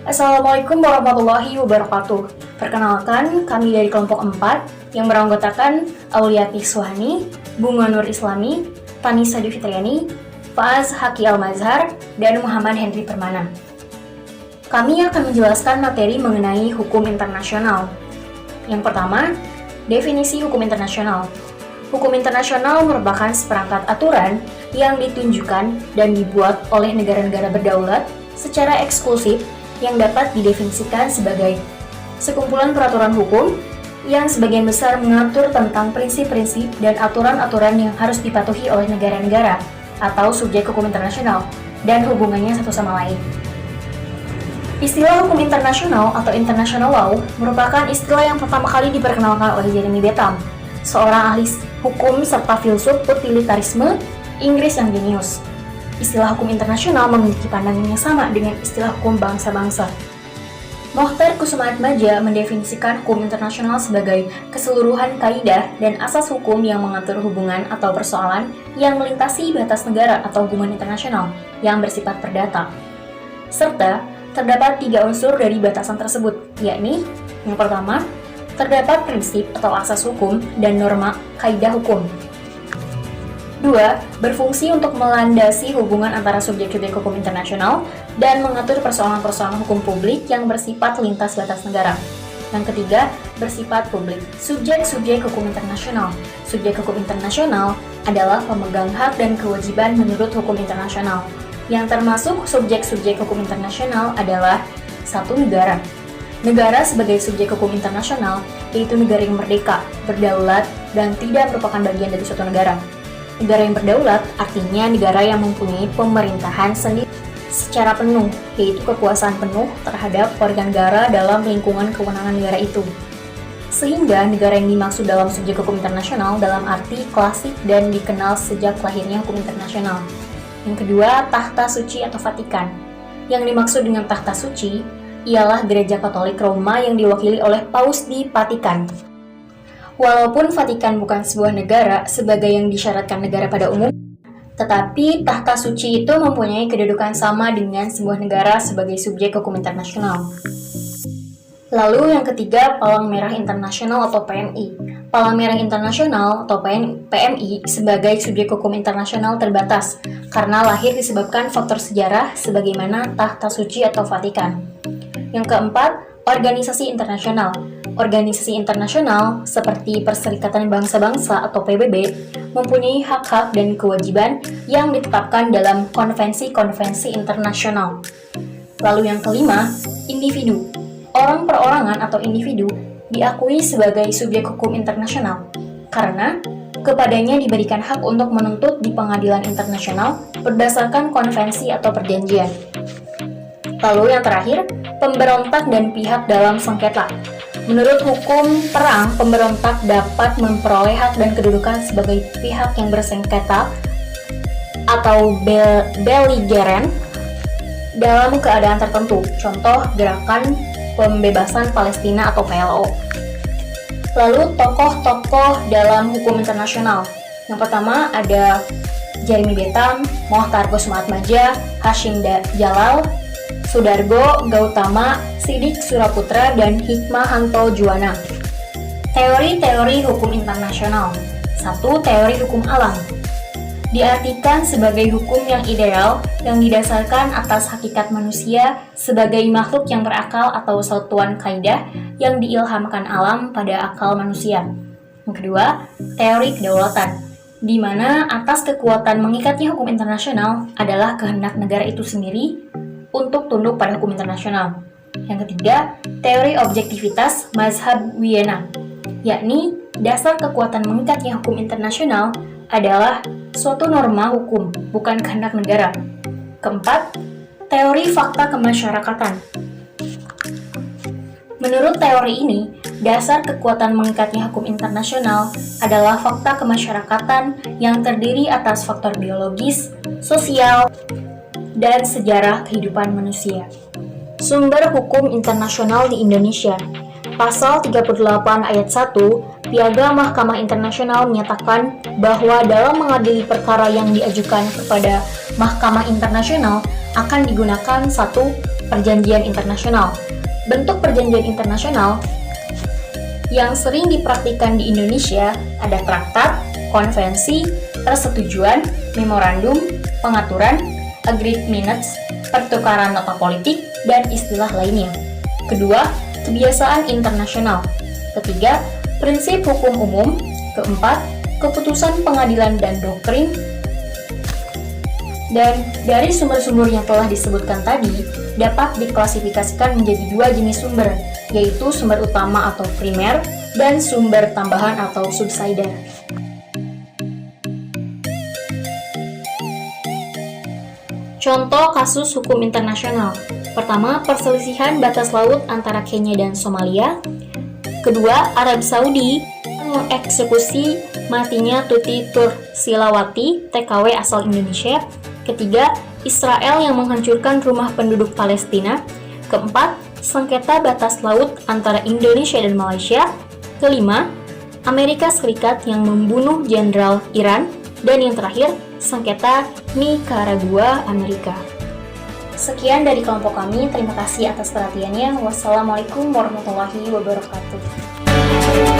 Assalamualaikum warahmatullahi wabarakatuh. Perkenalkan, kami dari kelompok 4 yang beranggotakan Auliati Suhani, Bunga Nur Islami, Tanisa Fitriani, Faaz Haki Al-Mazhar, dan Muhammad Henry Permana. Kami akan menjelaskan materi mengenai hukum internasional. Yang pertama, definisi hukum internasional. Hukum internasional merupakan seperangkat aturan yang ditunjukkan dan dibuat oleh negara-negara berdaulat secara eksklusif yang dapat didefinisikan sebagai sekumpulan peraturan hukum yang sebagian besar mengatur tentang prinsip-prinsip dan aturan-aturan yang harus dipatuhi oleh negara-negara atau subjek hukum internasional dan hubungannya satu sama lain. Istilah hukum internasional atau international law merupakan istilah yang pertama kali diperkenalkan oleh Jeremy Bentham, seorang ahli hukum serta filsuf utilitarisme Inggris yang jenius. Istilah hukum internasional memiliki pandangan yang sama dengan istilah hukum bangsa-bangsa. Mohtar Kusumaatmadja mendefinisikan hukum internasional sebagai keseluruhan kaidah dan asas hukum yang mengatur hubungan atau persoalan yang melintasi batas negara atau hubungan internasional yang bersifat perdata. Serta, terdapat 3 unsur dari batasan tersebut, yakni yang pertama, terdapat prinsip atau asas hukum dan norma kaidah hukum. 2. Berfungsi untuk melandasi hubungan antara subjek-subjek hukum internasional dan mengatur persoalan-persoalan hukum publik yang bersifat lintas batas negara. Yang ketiga, bersifat publik. Subjek-subjek hukum internasional. Subjek hukum internasional adalah pemegang hak dan kewajiban menurut hukum internasional. Yang termasuk subjek-subjek hukum internasional adalah 1. Negara. Negara sebagai subjek hukum internasional yaitu negara yang merdeka, berdaulat, dan tidak merupakan bagian dari suatu negara. Negara yang berdaulat artinya negara yang mempunyai pemerintahan sendiri secara penuh, yaitu kekuasaan penuh terhadap warga negara dalam lingkungan kewenangan negara itu. Sehingga negara yang dimaksud dalam subjek hukum internasional dalam arti klasik dan dikenal sejak lahirnya hukum internasional. Yang kedua, tahta suci atau Vatikan. Yang dimaksud dengan tahta suci ialah Gereja Katolik Roma yang diwakili oleh Paus di Vatikan. Walaupun Vatikan bukan sebuah negara sebagai yang disyaratkan negara pada umum, tetapi tahta suci itu mempunyai kedudukan sama dengan sebuah negara sebagai subjek hukum internasional. Lalu yang ketiga, Palang Merah Internasional atau PMI. Palang Merah Internasional atau PMI sebagai subjek hukum internasional terbatas karena lahir disebabkan faktor sejarah sebagaimana tahta suci atau Vatikan. Yang keempat, organisasi internasional. Organisasi internasional seperti Perserikatan Bangsa-Bangsa atau PBB mempunyai hak-hak dan kewajiban yang ditetapkan dalam konvensi-konvensi internasional. Lalu yang kelima, individu. Orang perorangan atau individu diakui sebagai subjek hukum internasional karena kepadanya diberikan hak untuk menuntut di pengadilan internasional berdasarkan konvensi atau perjanjian. Lalu yang terakhir, pemberontak dan pihak dalam sengketa. Menurut hukum perang, pemberontak dapat memperoleh hak dan kedudukan sebagai pihak yang bersengketa atau belligerent dalam keadaan tertentu. Contoh, Gerakan Pembebasan Palestina atau PLO. Lalu tokoh-tokoh dalam hukum internasional. Yang pertama ada Jeremy Bentham, Mohtar Kusumaatmadja, Hashim Jalal, Sudargo Gautama, Sidik Suraputra, dan Hikmahanto Juwana. Teori-teori hukum internasional. 1. Teori hukum alam. Diartikan sebagai hukum yang ideal yang didasarkan atas hakikat manusia sebagai makhluk yang berakal atau satuan kaidah yang diilhamkan alam pada akal manusia. Yang kedua, teori kedaulatan, di mana atas kekuatan mengikatnya hukum internasional adalah kehendak negara itu sendiri untuk tunduk pada hukum internasional. Yang ketiga, teori objektivitas mazhab Wiyena, yakni dasar kekuatan mengikatnya hukum internasional adalah suatu norma hukum, bukan kehendak negara. Keempat, teori fakta kemasyarakatan. Menurut teori ini, dasar kekuatan mengikatnya hukum internasional adalah fakta kemasyarakatan yang terdiri atas faktor biologis, sosial, dan sejarah kehidupan manusia. Sumber hukum internasional di Indonesia. Pasal 38 ayat 1, Piagam Mahkamah Internasional menyatakan bahwa dalam mengadili perkara yang diajukan kepada Mahkamah Internasional akan digunakan 1. perjanjian internasional. Bentuk perjanjian internasional yang sering dipraktikkan di Indonesia ada traktat, konvensi, persetujuan, memorandum, pengaturan, agreed minutes, pertukaran nota politik, dan istilah lainnya. Kedua, kebiasaan internasional. Ketiga, prinsip hukum umum. Keempat, keputusan pengadilan dan doktrin. Dan dari sumber-sumber yang telah disebutkan tadi, dapat diklasifikasikan menjadi dua jenis sumber, yaitu sumber utama atau primer, dan sumber tambahan atau subsidiar. Contoh kasus hukum internasional. Pertama, perselisihan batas laut antara Kenya dan Somalia. Kedua, Arab Saudi mengeksekusi matinya Tuti Tursilawati, TKW asal Indonesia. Ketiga, Israel yang menghancurkan rumah penduduk Palestina. Keempat, sengketa batas laut antara Indonesia dan Malaysia. Kelima, Amerika Serikat yang membunuh jenderal Iran. Dan yang terakhir, sengketa Nicaragua, Amerika. Sekian dari kelompok kami, terima kasih atas perhatiannya. Wassalamualaikum warahmatullahi wabarakatuh.